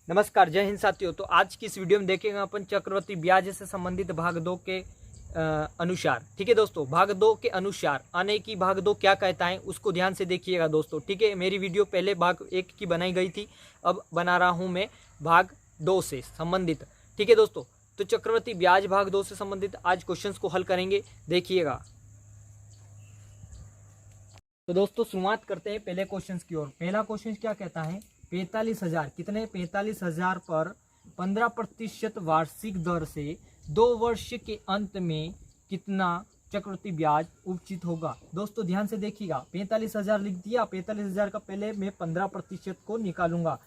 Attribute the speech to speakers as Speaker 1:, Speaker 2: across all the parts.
Speaker 1: नमस्कार, जय हिंद साथियों। तो आज की इस वीडियो में देखेंगे अपन चक्रवृद्धि ब्याज से संबंधित भाग 2 के अनुसार। ठीक है दोस्तों, भाग 2 के अनुसार आने की भाग 2 क्या कहता है उसको ध्यान से देखिएगा दोस्तों। ठीक है, मेरी वीडियो पहले भाग 1 की बनाई गई थी, अब बना रहा हूँ मैं भाग 2 से संबंधित। ठीक है दोस्तों, तो चक्रवृद्धि ब्याज भाग 2 से संबंधित आज क्वेश्चंस को हल करेंगे, देखिएगा। तो दोस्तों शुरुआत करते हैं पहले क्वेश्चन की ओर। पहला क्वेश्चन क्या कहता है, 45,000 कितने 45,000 पर 15% वार्षिक दर से 2 वर्ष के अंत में कितना चक्रवृद्धि ब्याज उपचित होगा। दोस्तों ध्यान से देखिएगा, 45,000 लिख दिया। 45,000 का पहले मैं 15% को निकालूंगा,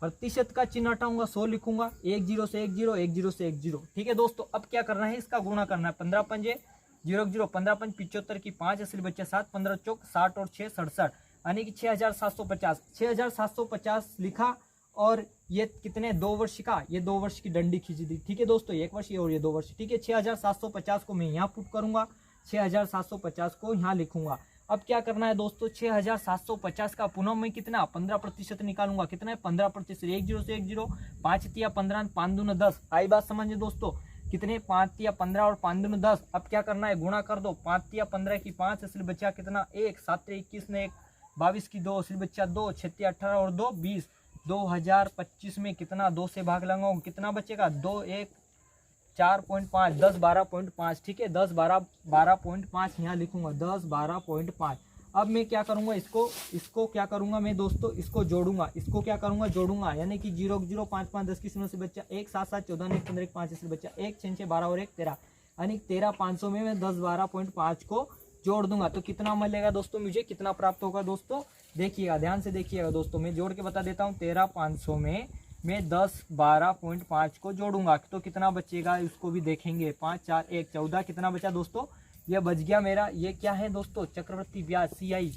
Speaker 1: प्रतिशत का चिन्ह हटाऊंगा, 100 लिखूंगा, 1 0 से 1 0, 1 0 से 1 0। ठीक है दोस्तों, अब क्या करना है, इसका गुणा करना है। 15 पंजे 0 0, 15 पंज 75 की 5 असली बच्चा 7, 15 चौक 60 और 6 67, यानी कि 6,750। 6,750 लिखा और ये कितने 2 वर्ष का, ये 2 वर्ष की डंडी खींच दी। ठीक है दोस्तों, 1 वर्ष ये और ये 2 वर्ष। ठीक है, 6,750 को मैं यहाँ पुट करूंगा, 6,750 को यहाँ लिखूंगा। अब क्या करना है दोस्तों, 6,750 का पुनः मैं कितना 15% निकालूंगा। कितना है 15%, 1 0 से 1 0, 5 तिया 15, 5 दूना 10। आई बात समझे दोस्तों, कितने 5 तिया 15 और 5 दूना 10। अब क्या करना है, गुणा कर दो। 5 तिया 15 की 5 असली बच्चा कितना 1, 7 21 ने 1, 22 की 2 असली बच्चा 2, 6 18 और 2 20। 2025 में कितना 2 से भाग लगाओ, कितना बचेगा 2 1 4.5, 10 12.5। ठीक है, 10 12 12.5 यहाँ लिखूंगा, 10 12.5। अब मैं क्या करूंगा, इसको क्या करूंगा मैं दोस्तों, इसको जोड़ूंगा। इसको क्या करूंगा, जोड़ूंगा, यानी कि 0 0 5 5 10 की शून्य से बच्चा 1 7 7 14 1 15 5 से बच्चा 1 6 6 12 और 1 13, यानी 13,500 में मैं 10 12.5 को जोड़ दूंगा। तो कितना मिलेगा दोस्तों, मुझे कितना प्राप्त होगा दोस्तों, देखिएगा, ध्यान से देखिएगा दोस्तों। मैं जोड़ के बता देता हूँ, 13,500 में मैं 10 12.5 को जोड़ूंगा तो कितना बचेगा, उसको भी देखेंगे। 5 4 1 14, कितना बचा दोस्तों, ये बच गया मेरा। ये क्या है दोस्तों, चक्रवृद्धि ब्याज CI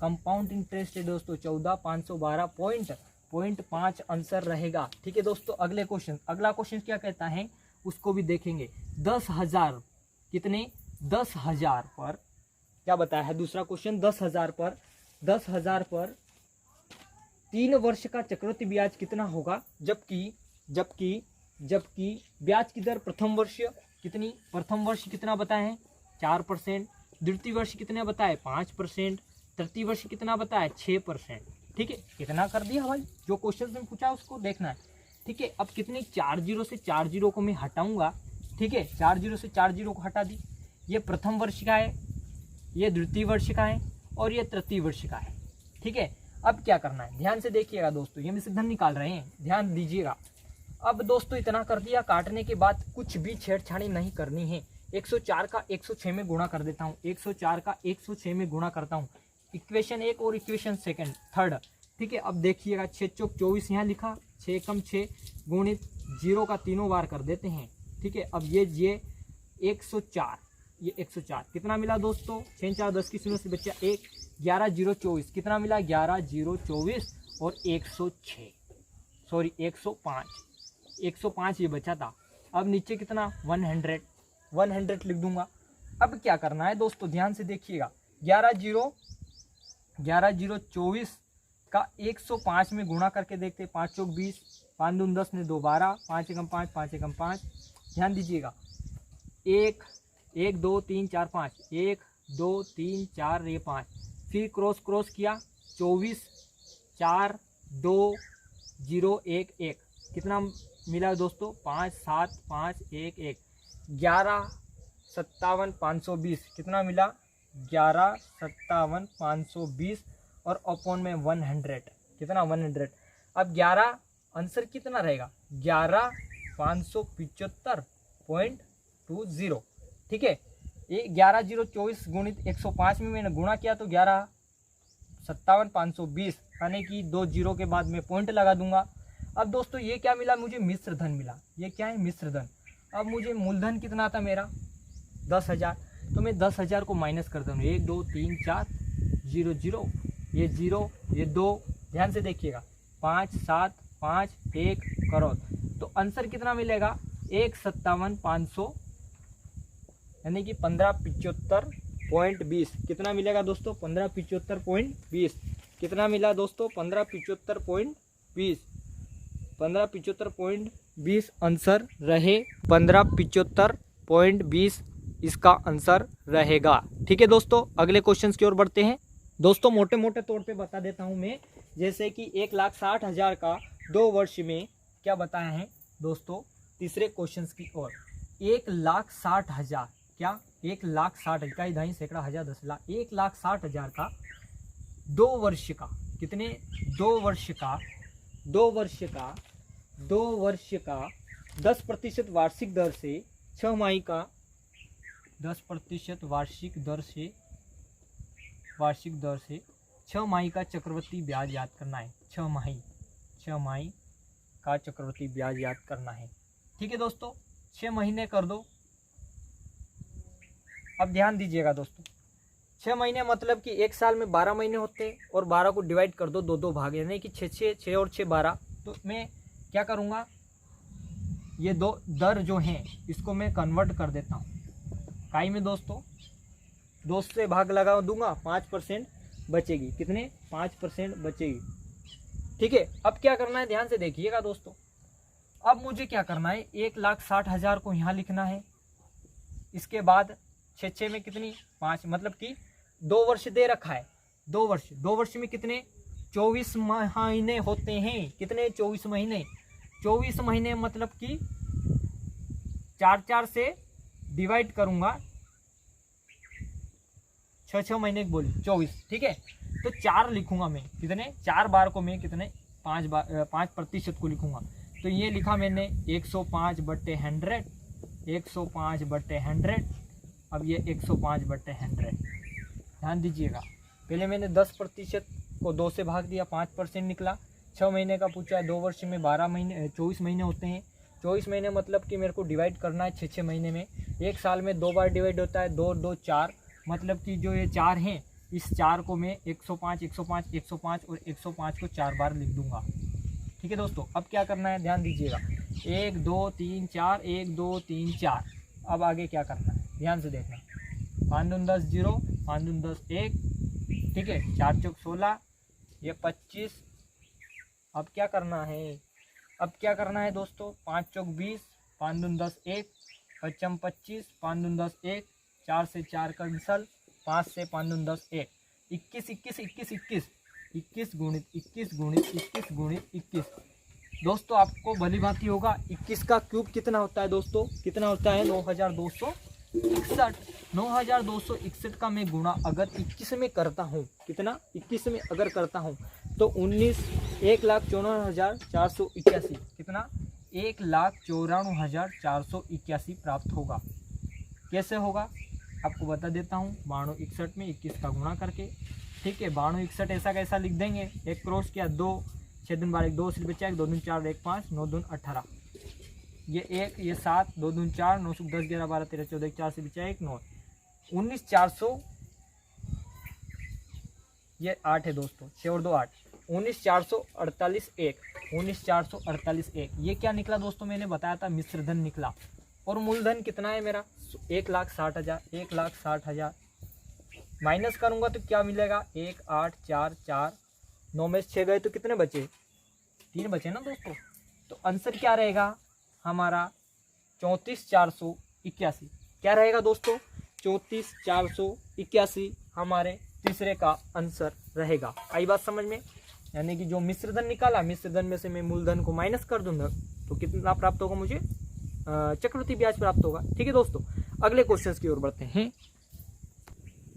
Speaker 1: कंपाउंड इंटरेस्ट है दोस्तों, 14,512.5 आंसर रहेगा। ठीक है दोस्तों, अगला क्वेश्चन क्या कहता है उसको भी देखेंगे। 10,000 कितने 10,000 पर क्या बताया है, दूसरा क्वेश्चन 10,000 पर 3 वर्ष का चक्रवृद्धि ब्याज कितना होगा, जबकि ब्याज की दर प्रथम वर्ष कितना बताए हैं 4%, द्वितीय वर्ष कितना बताए 5%, तृतीय वर्ष कितना बताए 6%। ठीक है, कितना कर दिया भाई, जो क्वेश्चन में पूछा उसको देखना है। ठीक है, अब कितनी 4 0 से 4 0 को मैं हटाऊंगा। ठीक है, 4 0 से 4 0 को हटा दी। ये प्रथम वर्ष का है, ये द्वितीय वर्ष का है और ये तृतीय वर्ष का है। ठीक है, अब क्या करना है, ध्यान से देखिएगा दोस्तों, ये हम धन निकाल रहे हैं, ध्यान दीजिएगा। अब दोस्तों इतना कर दिया, काटने के बाद कुछ भी छेड़छाड़ी नहीं करनी है। 104 का 106 में गुणा कर देता हूँ, 104 का 106 में गुणा करता हूँ, इक्वेशन 1 और इक्वेशन थर्ड। ठीक है, अब देखिएगा 6 चौक 24 यहाँ लिखा, 6 कम 6 गुणित 0 का तीनों बार कर देते हैं। ठीक है, अब ये 104, ये 104 कितना मिला दोस्तों, 6 4 10 की शून्य से बच्चा 1, 11 0 24 कितना मिला 11 0 24 और 105 ये बचा था। अब नीचे कितना 100 लिख दूंगा। अब क्या करना है दोस्तों, ध्यान से देखिएगा, 11 0 24 का 105 में गुणा करके देखते, 5 चौक 20, 5 दून 10 ने 2 12, 5 एकम 5, 5 एकम 5। ध्यान दीजिएगा, 1 1 2 3 4 5, 1 2 3 4 ये 5, फिर क्रॉस किया 24 4 2 0 1 1 कितना मिला दोस्तों 5 7 5 1 1, 11 57 520 कितना मिला 11 57 520 और अपॉन में 100 कितना 100। अब 11 आंसर कितना रहेगा 11,575.20। ठीक है, ये 11 0 24 गुणित 105 में मैंने गुणा किया तो 11 57 520, यानी कि 2 0 के बाद मैं पॉइंट लगा दूंगा। अब दोस्तों ये क्या मिला मुझे, मिश्र धन मिला। ये क्या है, मिश्र धन। अब मुझे मूलधन कितना था मेरा 10,000, तो मैं 10,000 को माइनस कर दूँ, 1 2 3 4 0 0, ये 0 ये 2, ध्यान से देखिएगा, 5 7 5 1 करो तो आंसर कितना मिलेगा 1,57,500, यानी कि 1575.20 कितना मिलेगा दोस्तों 1575.20 कितना मिला दोस्तों 1575.20। 1575.20 आंसर रहे। 1575.20 इसका आंसर रहेगा। ठीक है दोस्तों, अगले क्वेश्चन की ओर बढ़ते हैं। दोस्तों मोटे मोटे तौर पे बता देता हूं मैं, जैसे कि 1,60,000 का 2 वर्ष में क्या बताया है दोस्तों। तीसरे क्वेश्चन की ओर 1,60,000 क्या 1,60,000 का इकाई सैकड़ा हजार 10 लाख 1,60,000 का 2 वर्ष का कितने 2 वर्ष का 10% वार्षिक दर से 6 माही का 10% वार्षिक दर से 6 माही का चक्रवृद्धि ब्याज याद करना है। 6 माही का चक्रवृद्धि ब्याज याद करना है। ठीक है दोस्तों, 6 महीने कर दो। अब ध्यान दीजिएगा दोस्तों, 6 महीने मतलब कि एक साल में 12 महीने होते हैं और 12 को डिवाइड कर दो 2 भाग, यानी कि 6 और 6 12। तो मैं क्या करूँगा, ये दो दर जो हैं इसको मैं कन्वर्ट कर देता हूँ इकाई में दोस्तों। 2 से भाग लगा दूंगा, 5% बचेगी। कितने 5% बचेगी। ठीक है, अब क्या करना है ध्यान से देखिएगा दोस्तों। अब मुझे क्या करना है, 1,60,000 को यहाँ लिखना है। इसके बाद 6 में कितनी 5, मतलब कि 2 वर्ष दे रखा है। 2 वर्ष में कितने 24 महीने होते हैं। कितने 24 महीने 24 महीने मतलब कि 4 से डिवाइड करूंगा 6 महीने की बोली 24। ठीक है, तो 4 लिखूंगा मैं। कितने 4 बार को मैं कितने 5% को लिखूंगा। तो ये लिखा मैंने 105/100 105/100। अब ये 105/100 ध्यान दीजिएगा। पहले मैंने 10% को 2 से भाग दिया, 5% निकला। 6 महीने का पूछा है, 2 वर्ष में 24 महीने होते हैं। 24 महीने मतलब कि मेरे को डिवाइड करना है 6 महीने में। एक साल में 2 बार डिवाइड होता है, 2 2 4, मतलब कि जो ये 4 हैं इस 4 को मैं 105 105 105 और 105 को 4 बार लिख दूंगा। ठीक है दोस्तों, अब क्या करना है ध्यान दीजिएगा। 1 2 3 4 1 2 3 4। अब आगे क्या करना है ध्यान से देखना। 5 दून 10 0, 5 दून 10 1। ठीक है, 4 चौक 16, ये 25। अब क्या करना है, दोस्तों 5 चौक 20, 5 दून 10 1, 5 25, 5 दून 10 1, 4 से 4 कैंसल, 5 से 5 दून 10 1, 21 21 21 21 21 गुणित 21 गुणित 21 गुणित 21। दोस्तों आपको भली भांति होगा 21 का क्यूब कितना होता है दोस्तों, कितना होता है 9261। 9261 का मैं गुणा अगर 21 में करता हूँ, कितना 21 में अगर करता हूँ तो 1,94,481, कितना 1,94,481 प्राप्त होगा। कैसे होगा आपको बता देता हूँ। 9261 में 21 का गुणा करके। ठीक है, 9261 ऐसा कैसा लिख देंगे, 1 क्रॉस किया 2, 6 दून 12 2 से बचा 1, 2 दून 4 1 5, 9 दून 18, ये 1 ये 7, 2 दून 4, 9 10 11 12 13 14 4 से बचा 1 9, 19,400, ये 8 है दोस्तों, 6 और 2 8, 19,448 1, 19,448 1। ये क्या निकला दोस्तों, मैंने बताया था मिश्र धन निकला। और मूलधन कितना है मेरा 1,60,000। 1,60,000 माइनस करूंगा तो क्या मिलेगा 1 8 4 4, 9 में 6 गए तो कितने बचे 3 बचे ना दोस्तों। तो आंसर क्या रहेगा हमारा 34,481। क्या रहेगा दोस्तों 34,481 हमारे तीसरे का आंसर रहेगा। आई बात समझ में, यानी कि जो मिश्रधन निकाला, मिश्रधन में से मैं मूलधन को माइनस कर दूंगा तो कितना प्राप्त होगा मुझे, चक्रवृद्धि ब्याज प्राप्त होगा। ठीक है दोस्तों, अगले क्वेश्चन की ओर बढ़ते हैं।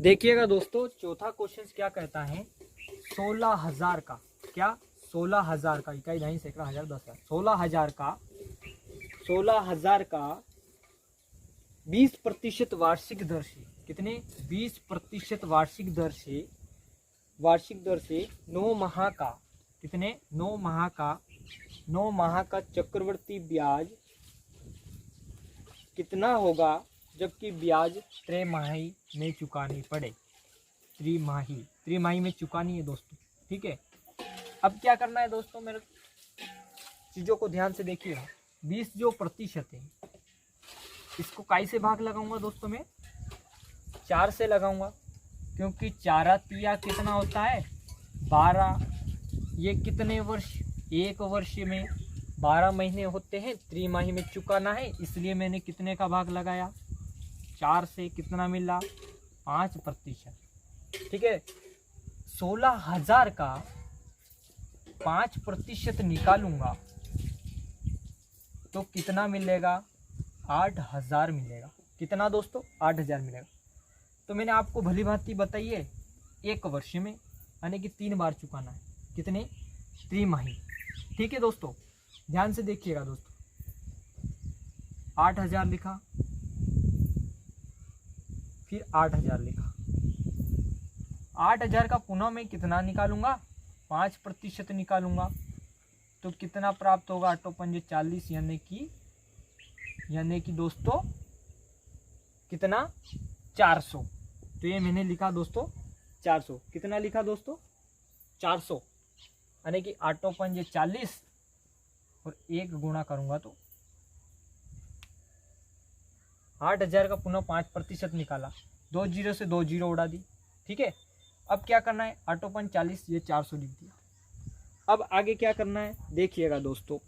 Speaker 1: देखिएगा दोस्तों, चौथा क्वेश्चन क्या कहता है 16,000 का, क्या 16,000 का इकाई ढाई सैकड़ा हजार 10,000, 16,000 का 20% वार्षिक दर से, कितने 20% वार्षिक दर से 9 माह का, कितने 9 माह का चक्रवृद्धि ब्याज कितना होगा जबकि ब्याज त्रैमाही में चुकानी पड़े। त्रिमाही में चुकानी है दोस्तों। ठीक है, अब क्या करना है दोस्तों, मेरे चीज़ों को ध्यान से देखिए। 20 जो प्रतिशत है इसको काई से भाग लगाऊंगा दोस्तों, मैं 4 से लगाऊंगा, क्योंकि 4 तिया कितना होता है 12। ये कितने वर्ष, 1 वर्ष में 12 महीने होते हैं, त्रिमाही में चुकाना है, इसलिए मैंने कितने का भाग लगाया, 4 से कितना मिला, 5%। ठीक है, 16,000 का 5% निकालूंगा तो कितना मिलेगा, 8,000 मिलेगा। कितना दोस्तों, 8,000 मिलेगा। तो मैंने आपको भली भांति बताइए, 1 वर्ष में यानी कि 3 बार चुकाना है, कितने, त्रिमाही। ठीक है दोस्तों, ध्यान से देखिएगा दोस्तों, 8,000 लिखा, फिर 8,000 लिखा, 8,000 का पुनः मैं कितना निकालूंगा, 5% निकालूंगा तो कितना प्राप्त होगा, 8 पंजे 40, यानी कि दोस्तों कितना, 400। तो ये मैंने लिखा दोस्तों 400। कितना लिखा दोस्तों, 400, यानी कि 8 पंजे 40 और 1 गुणा करूंगा तो 8,000 का पुनः 5% निकाला, 2 जीरो से 2 जीरो उड़ा दी। ठीक है, अब क्या करना है, 8 पंजे 40, ये 400 लिख दिया। अब आगे क्या करना है, देखिएगा दोस्तों,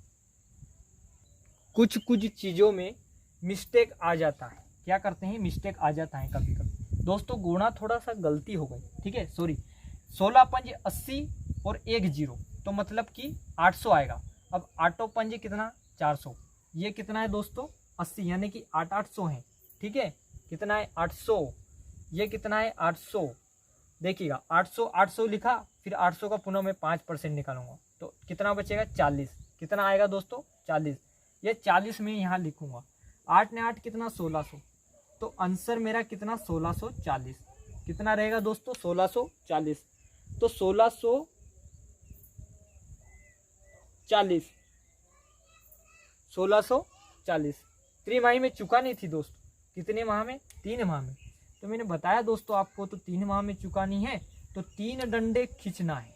Speaker 1: कुछ चीज़ों में मिस्टेक आ जाता है। क्या करते हैं, मिस्टेक आ जाता है कभी कभी दोस्तों, गुणा थोड़ा सा गलती हो गई। ठीक है, सॉरी, 16 पंजे 80 और 1 जीरो, तो मतलब कि 800 आएगा। अब 8 पंजे कितना, 400, ये कितना है दोस्तों, 80, यानी कि 800 है। ठीक है, कितना है, 800, ये कितना है, 800। देखिएगा 800 लिखा, फिर 800 का पुनः मैं 5% निकालूंगा तो कितना बचेगा, 40। कितना आएगा दोस्तों, 40। ये 40 में यहाँ लिखूंगा, 8 ने 8 कितना, 1600, तो आंसर मेरा कितना, 1640। कितना रहेगा दोस्तों, 1640। तो 1640 त्रिमाही में चुकानी थी दोस्तों, कितने माह में, 3 माह में। तो मैंने बताया दोस्तों आपको, तो 3 माह में चुकानी है तो 3 डंडे खींचना है।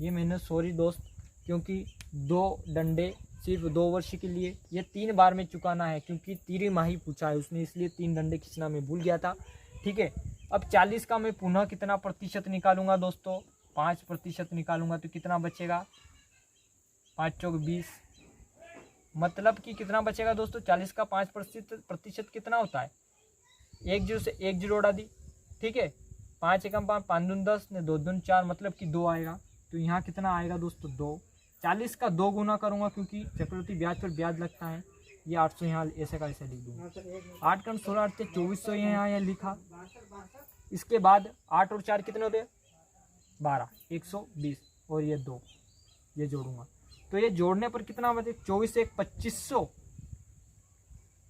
Speaker 1: ये मैंने, सॉरी दोस्त, क्योंकि 2 डंडे सिर्फ 2 वर्ष के लिए, ये 3 बार में चुकाना है, क्योंकि त्रिमाही पूछा है उसने, इसलिए 3 डंडे खींचना मैं भूल गया था। ठीक है, अब 40 का मैं पुनः कितना प्रतिशत निकालूंगा दोस्तों, 5% निकालूंगा तो कितना बचेगा, 5 चौक 20, मतलब कि कितना बचेगा दोस्तों, 40 का 5% कितना होता है, 1 जीरो से 1 जीरो उड़ा दी। ठीक है, 5 एकम 5, 5 दून 10 ने 2 दून 4, मतलब कि 2 आएगा। तो यहाँ कितना आएगा दोस्तों, 2। 40 का 2 गुना करूँगा, क्योंकि चक्रवृद्धि ब्याज पर ब्याज लगता है। ये 800 यहाँ ऐसे का ऐसे लिख दूँगा, 8 कम 16 8 से 2400 यहाँ लिखा। इसके बाद 8 और 4 कितने होते, 12, 120, और ये 2, ये जोड़ूंगा तो ये जोड़ने पर कितना बचे, 24 से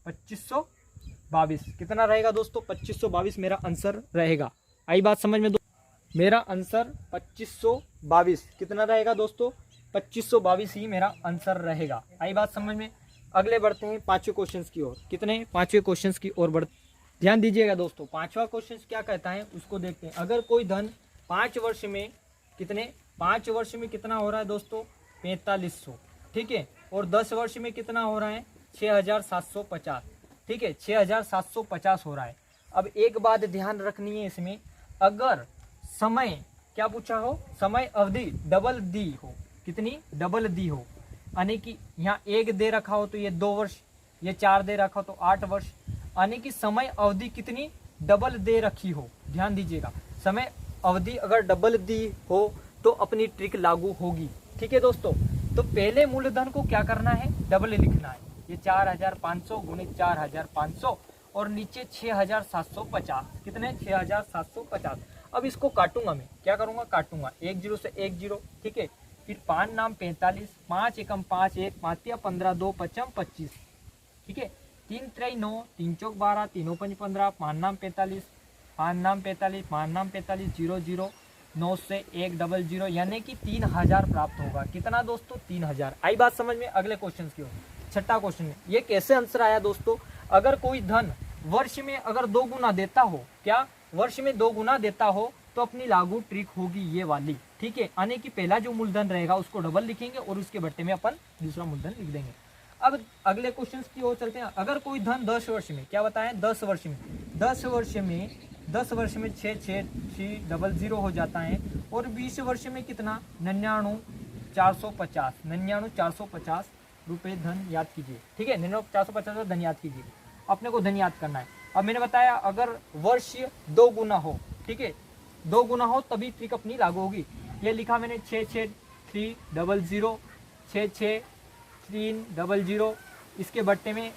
Speaker 1: 2522। कितना रहेगा दोस्तों, 2522 मेरा आंसर रहेगा। आई बात समझ में मेरा आंसर 2522 कितना रहेगा दोस्तों, 2522 ही मेरा आंसर रहेगा। आई बात समझ में। अगले बढ़ते हैं 5वें क्वेश्चन की ओर। कितने, 5वें क्वेश्चन की ओर बढ़, ध्यान दीजिएगा दोस्तों। 5वां क्वेश्चन क्या कहता है उसको देखते हैं। अगर कोई धन 5 वर्ष में कितने, 5 वर्ष में कितना हो रहा है दोस्तों, 4500। ठीक है, और 10 वर्ष में कितना हो रहा है, 6750। ठीक है, 6750 हो रहा है। अब एक बात ध्यान रखनी है इसमें, अगर समय क्या पूछा हो, समय अवधि डबल दी हो, कितनी, डबल दी हो, यानी कि यहाँ 1 दे रखा हो तो ये 2 वर्ष, ये 4 दे रखा हो तो 8 वर्ष, यानी कि समय अवधि कितनी डबल दे रखी हो। ध्यान दीजिएगा, समय अवधि अगर डबल दी हो तो अपनी ट्रिक लागू होगी। ठीक है दोस्तों, तो पहले मूलधन को क्या करना है, डबल लिखना है। ये 4500 गुणित 4500 और नीचे 6750, कितने, 6750। अब इसको काटूंगा मैं, क्या करूंगा, काटूंगा 1 जीरो से 1 जीरो। ठीक है, फिर 5 नाम 45, 5 एकम 5, 1 5 या 15, 2 पचम 25। ठीक है, 3 3 9, 3 चौक 12, 3 5 15, 5 नाम 45, 5 नाम 45, 5 नाम 45, 0 0 9 से 1 डबल 0, यानी कि 3000 प्राप्त होगा। कितना दोस्तों, 3000। आई बात समझ में। अगले क्वेश्चन की ओर, 6वां क्वेश्चन में ये कैसे आंसर आया दोस्तों। अगर कोई धन वर्ष में अगर 2 गुना देता हो, क्या, वर्ष में 2 गुना देता हो तो अपनी लागू ट्रिक होगी ये वाली। ठीक है, यानी कि पहला जो मूलधन रहेगा उसको डबल लिखेंगे और उसके बट्टे में अपन दूसरा मूलधन लिख देंगे। अब अगले क्वेश्चन की ओर चलते हैं। अगर कोई धन 10 वर्ष में, क्या बताएं, 10 वर्ष में, 10 वर्ष में 6 6 0 हो जाता है, और 20 वर्ष में कितना, 99 99,450 रुपये धन याद कीजिए। ठीक है, 99,450 धन याद कीजिए, अपने को धन याद करना है। अब मैंने बताया अगर वर्ष 2 गुना हो, ठीक है, 2 गुना हो तभी ट्रिक अपनी लागू होगी। ये लिखा मैंने 66,300 66,300, इसके बट्टे में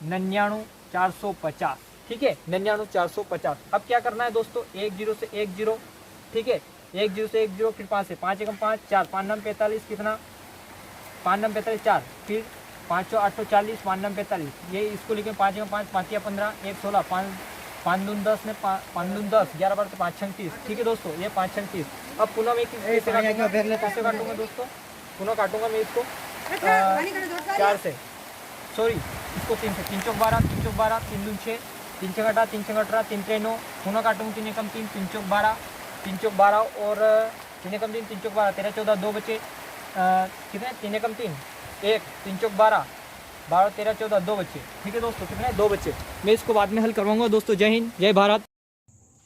Speaker 1: 99,450। ठीक है, 99,450। अब क्या करना है दोस्तों, 1 0 से 1 0, ठीक है, 1 0 से 1 0, फिर 5 से 5 एकम 5 4 5 9 45, कितना 5 9 45 4, फिर 5 8 40 5 9 45, ये इसको लिखे 5 एकम 5 5 या 15 1 16 5 5 दून 10 ने 5 दून 10 11 बार 5 6 30। ठीक है दोस्तों, ये 5 6 30। अब पुनः मैं कैसे काटूंगा दोस्तों, पुनः काटूंगा मैं इसको 4 से, सॉरी इसको 3 से, 3 चौक 12 3 चौक 12 3 दून 6 3 छः 18 3 छः 18 3 3 9, पुनः काटूंगा 3 एकम 3 3 चौक 12 3 चौक 12 और 3 एकम 3 3 चौक 12 13 14 2 बचे, कितने 3 एकम 3 1 3 चौक 12 12 13 14 2 बचे। ठीक है दोस्तों, कितने 2 बचे। मैं इसको बाद में हल करवाऊंगा दोस्तों। जय हिंद जय भारत।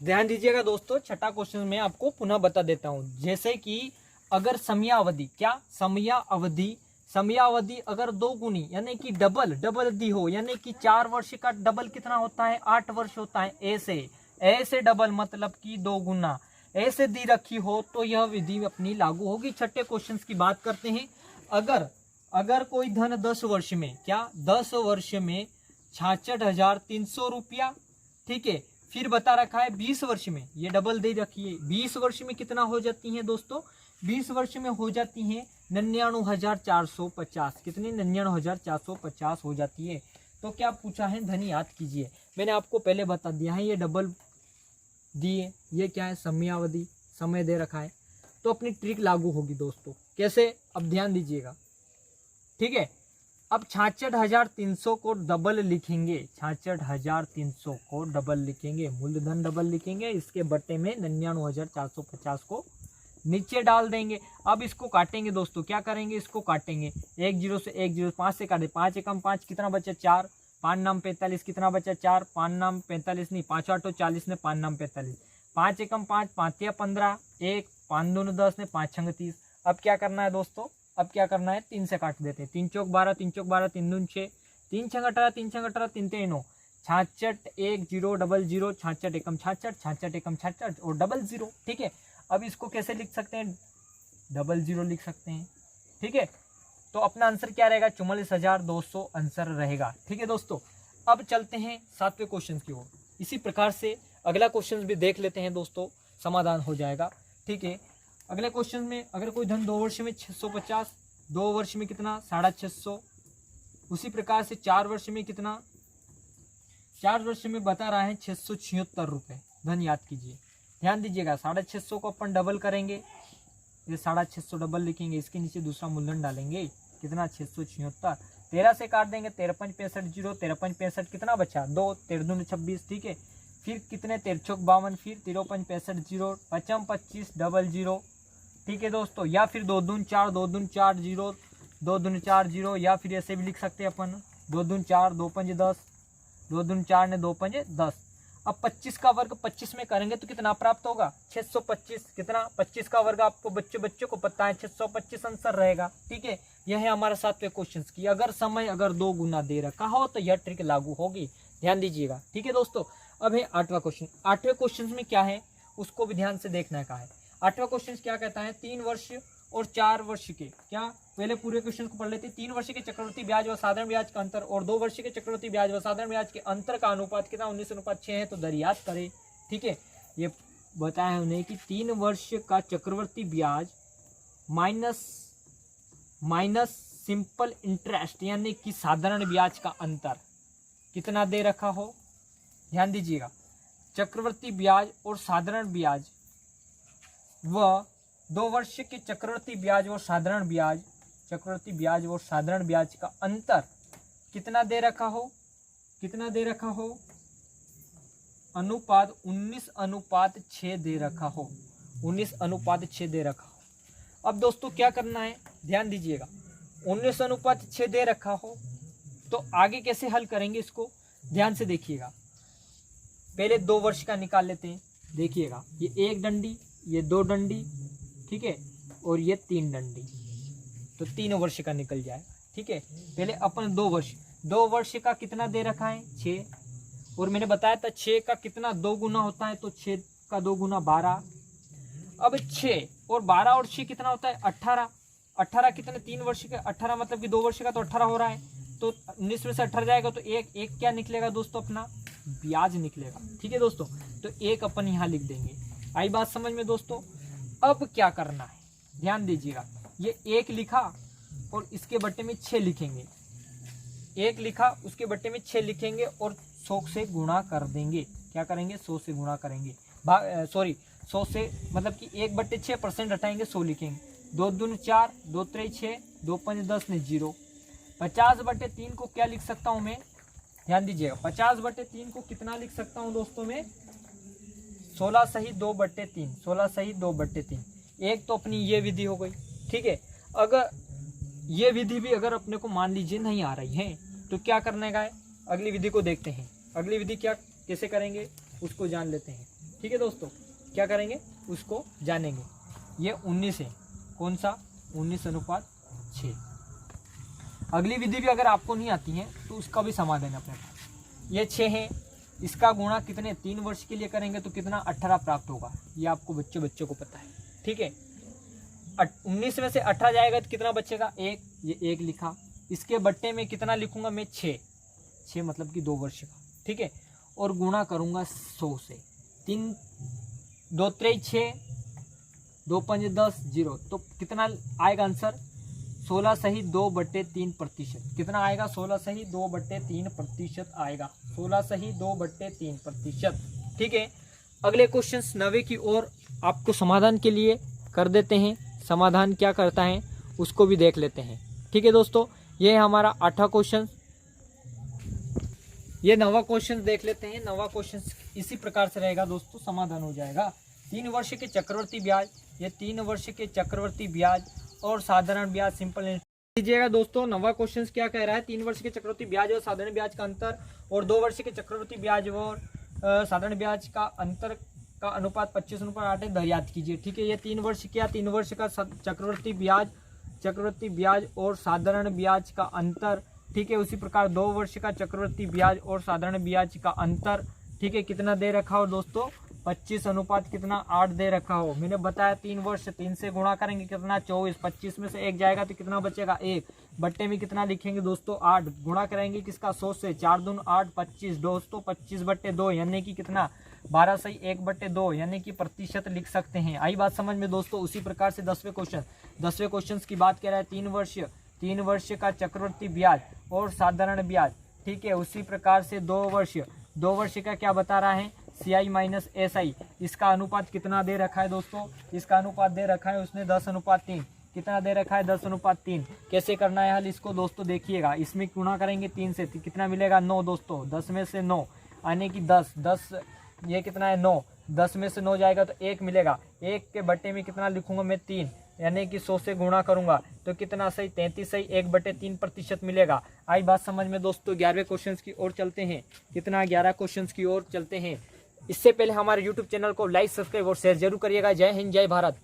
Speaker 1: ध्यान दीजिएगा दोस्तों, छठा क्वेश्चन में आपको पुनः बता देता हूँ। जैसे कि अगर समयावधि, क्या समयावधि अगर 2 गुनी यानी कि डबल दी हो, यानी कि 4 वर्ष का डबल कितना होता है 8 वर्ष होता है। ऐसे डबल मतलब कि 2 गुना ऐसे दी रखी हो तो यह विधि अपनी लागू होगी। छठे क्वेश्चन की बात करते हैं। अगर कोई धन 10 वर्ष में, क्या 10 वर्ष में 66,300 रुपया, ठीक है, फिर बता रखा है 20 वर्ष में, ये डबल दे रखी है, 20 वर्ष में कितना हो जाती है दोस्तों, 20 वर्ष में हो जाती है 99,450। कितनी 99,450 हो जाती है। तो क्या पूछा है, धन याद कीजिए। मैंने आपको पहले बता दिया है, ये डबल दिए, ये क्या है समयावधि, समय दे रखा है, तो अपनी ट्रिक लागू होगी दोस्तों। कैसे, अब ध्यान दीजिएगा। ठीक है, अब 66,300 को डबल लिखेंगे, 66,300 को डबल लिखेंगे, मूलधन डबल लिखेंगे, इसके बट्टे में 99,450 को नीचे डाल देंगे। अब इसको काटेंगे दोस्तों, क्या करेंगे, इसको काटेंगे 1 0 से 1 0 5 से काटे, 5 एकम 5 कितना बचा 4, 5 नाम 45 कितना बचा 4, 5 नाम 45 नहीं 5 8 40 ने 5 नाम 45, 5 एकम 5 5 या 15 1 5 दून 10 ने 5 6 30। अब क्या करना है दोस्तों, अब क्या करना है, 3 से काट देते हैं, 3 चौक 12 3 चौक 12 3 दून 6 3 6 18 3 6 18 3 3 9, 66 1 0 0 0 66 एकम 66 66 एकम 66 और 00। ठीक है, अब इसको कैसे लिख सकते हैं, 00 लिख सकते हैं। ठीक है, तो अपना आंसर क्या रहेगा, 44,200 आंसर रहेगा। ठीक है दोस्तों, अब चलते हैं 7वें क्वेश्चन की ओर। इसी प्रकार से अगला क्वेश्चन भी देख लेते हैं दोस्तों, समाधान हो जाएगा। ठीक है, अगले क्वेश्चन में अगर कोई धन 2 वर्ष में 650, 2 वर्ष में कितना 650, उसी प्रकार से 4 वर्ष में कितना, 4 वर्ष में बता रहा है 676 रुपये। धन याद कीजिए, ध्यान दीजिएगा। 650 को अपन डबल करेंगे, ये 650 डबल लिखेंगे, इसके नीचे दूसरा मूलधन डालेंगे, कितना 676, 13 से काट देंगे, 13 5 65 0, 13 5 65 कितना बचा 2, 13 दून 26। ठीक है, फिर कितने 13 चौक 52, फिर 13 5 65 0, 55 25 00। ठीक है दोस्तों, या फिर 2 दून 4 2 दून 4 0 2 दून 4 0, या फिर ऐसे भी लिख सकते हैं अपन 2 दून 4 2 5 10, 2 दून 4 ने 2 5 10। अब 25 का वर्ग 25 में करेंगे तो कितना प्राप्त होगा, 625। कितना 25 का वर्ग आपको बच्चों को पता है, 625 आंसर रहेगा। ठीक है, यह है हमारा 7वें क्वेश्चन की। अगर समय अगर 2 गुना दे रखा हो तो यह ट्रिक लागू होगी, ध्यान दीजिएगा। ठीक है दोस्तों, अब है 8वां क्वेश्चन। 8वें क्वेश्चन में क्या है उसको भी ध्यान से देखना का है। 8वां क्वेश्चन क्या कहता है, 3 वर्ष और 4 वर्ष के, क्या पहले पूरे क्वेश्चन को पढ़ लेते हैं। 3 वर्ष के चक्रवृद्धि ब्याज व साधारण ब्याज का अंतर और 2 वर्ष के चक्रवृद्धि ब्याज व साधारण ब्याज के अंतर का अनुपात कितना 19:6 है, तो दर याद करें। ठीक है, ये बताया है उन्हें कि 3 वर्ष का चक्रवृद्धि ब्याज माइनस सिंपल इंटरेस्ट यानी कि साधारण ब्याज का अंतर कितना दे रखा हो। ध्यान दीजिएगा, चक्रवृद्धि ब्याज और साधारण ब्याज व 2 वर्ष के चक्रवृद्धि ब्याज और साधारण ब्याज, चक्रवृद्धि ब्याज और साधारण ब्याज का अंतर कितना दे रखा हो, कितना दे रखा हो, अनुपात 19:6 दे रखा हो, 19:6 दे रखा हो। अब दोस्तों क्या करना है, ध्यान दीजिएगा, 19:6 दे रखा हो तो आगे कैसे हल करेंगे इसको, ध्यान से देखिएगा। पहले 2 वर्ष का निकाल लेते हैं। देखिएगा, ये 1 डंडी, ये 2 डंडी, ठीक है, और ये 3 डंडी। तो 3 वर्ष का निकल जाए। ठीक है, पहले अपन 2 वर्ष का कितना दे रखा है 6, और मैंने बताया था 6 का कितना 2 गुना होता है, तो 6 का 2 गुना 12। अब 6 और 12 और 6 कितना होता है 18। 18 कितने 3 वर्ष के 18 मतलब कि 2 वर्ष का तो 18 हो रहा है, तो 19 में से 18 जाएगा तो एक क्या निकलेगा दोस्तों, अपना ब्याज निकलेगा। ठीक है दोस्तों, तो एक अपन यहाँ लिख देंगे। आई बात समझ में दोस्तों। अब क्या करना है ध्यान दीजिएगा, ये 1 लिखा और इसके बट्टे में 6 लिखेंगे, 1 लिखा उसके बट्टे में 6 लिखेंगे और 100 से गुणा कर देंगे। क्या करेंगे 100 से गुणा करेंगे, 100 से मतलब कि 1/6% हटाएंगे 100 लिखेंगे। 2 दूनी 4, 2 3 6, 2 5 10 ने 0। 50/3 को क्या लिख सकता हूं मैं, ध्यान दीजिएगा, 50/3 को कितना लिख सकता हूं दोस्तों में 16 सही 2/3, 16 सही 2/3। एक तो अपनी ये विधि हो गई। ठीक है, अगर ये विधि भी अगर अपने को मान लीजिए नहीं आ रही है तो क्या करने का है, अगली विधि को देखते हैं। अगली विधि क्या कैसे करेंगे उसको जान लेते हैं। ठीक है दोस्तों, क्या करेंगे उसको जानेंगे। ये 19 है, कौन सा 19:6। अगली विधि भी अगर आपको नहीं आती है तो उसका भी समाधान अपने पास। ये 6 है, इसका गुणा कितने 3 वर्ष के लिए करेंगे तो कितना 18 प्राप्त होगा। ये आपको बच्चों को पता है। ठीक है, 19 में से 18 जाएगा तो कितना बचेगा 1, ये 1 लिखा। इसके बट्टे में कितना लिखूंगा मैं 6 मतलब कि 2 वर्ष का। ठीक है, और गुणा करूंगा 100 से। 3 2 3 6, 2 5 10 0, तो कितना आएगा आंसर 16 सही 2/3%। कितना आएगा 16 सही 2/3% आएगा, 16 सही 2/3%। ठीक है, अगले क्वेश्चन 9वें की ओर आपको समाधान के लिए कर देते हैं। समाधान क्या करता है उसको भी देख लेते हैं। ठीक है दोस्तों, ये है हमारा 8वां क्वेश्चन। ये 9वां क्वेश्चन देख लेते हैं। 9वां क्वेश्चन इसी प्रकार से रहेगा दोस्तों, समाधान हो जाएगा। 3 वर्ष के चक्रवर्ती ब्याज, ये 3 वर्ष के चक्रवर्ती ब्याज और साधारण ब्याज सिंपल लीजिएगा दोस्तों। 9वां क्वेश्चन क्या कह रहा है, 3 वर्ष के चक्रवर्ती ब्याज और साधारण ब्याज का अंतर और 2 वर्ष के चक्रवर्ती ब्याज और साधारण ब्याज का अंतर का अनुपात 25:8 है, याद कीजिए। ठीक है, ये 3 वर्ष क्या 3 वर्ष का चक्रवर्ती ब्याज और साधारण ब्याज का अंतर। ठीक है, उसी प्रकार 2 वर्ष का चक्रवर्ती ब्याज और साधारण ब्याज का अंतर। ठीक है, कितना दे रखा हो दोस्तों 25:8 दे रखा हो। मैंने बताया 3 वर्ष 3 से गुणा करेंगे कितना 24, 25 में से 1 जाएगा तो कितना बचेगा 1। बट्टे में कितना लिखेंगे दोस्तों 8, गुणा करेंगे किसका 100 से, 4 दूनी 8 25 दोस्तों 25/2 यानी कि कितना 12 सही 1/2 यानी कि प्रतिशत लिख सकते हैं। आई बात समझ में दोस्तों। उसी प्रकार से 10वें क्वेश्चन की बात कर रहा है 3 वर्ष का चक्रवर्ती ब्याज और साधारण ब्याज। ठीक है, उसी प्रकार से 2 वर्ष का क्या बता रहा है CI माइनस SI। इसका अनुपात कितना दे रखा है दोस्तों, इसका अनुपात दे रखा है उसने 10:3। कितना दे रखा है 10:3। कैसे करना है हल इसको दोस्तों देखिएगा। इसमें गुणा करेंगे 3 से तो कितना मिलेगा 9 दोस्तों। 10 में से 9 यानी कि 10 ये कितना है 9, 10 में से 9 जाएगा तो 1 मिलेगा। 1 के बट्टे में कितना लिखूंगा मैं 3 यानी कि 100 से गुणा करूंगा तो कितना सही 33 सही 1/3% मिलेगा। आई बात समझ में दोस्तों। 11वें क्वेश्चन की ओर चलते हैं। कितना 11 क्वेश्चन की ओर चलते हैं। इससे पहले हमारे YouTube चैनल को लाइक सब्सक्राइब और शेयर जरूर करिएगा। जय हिंद जय भारत।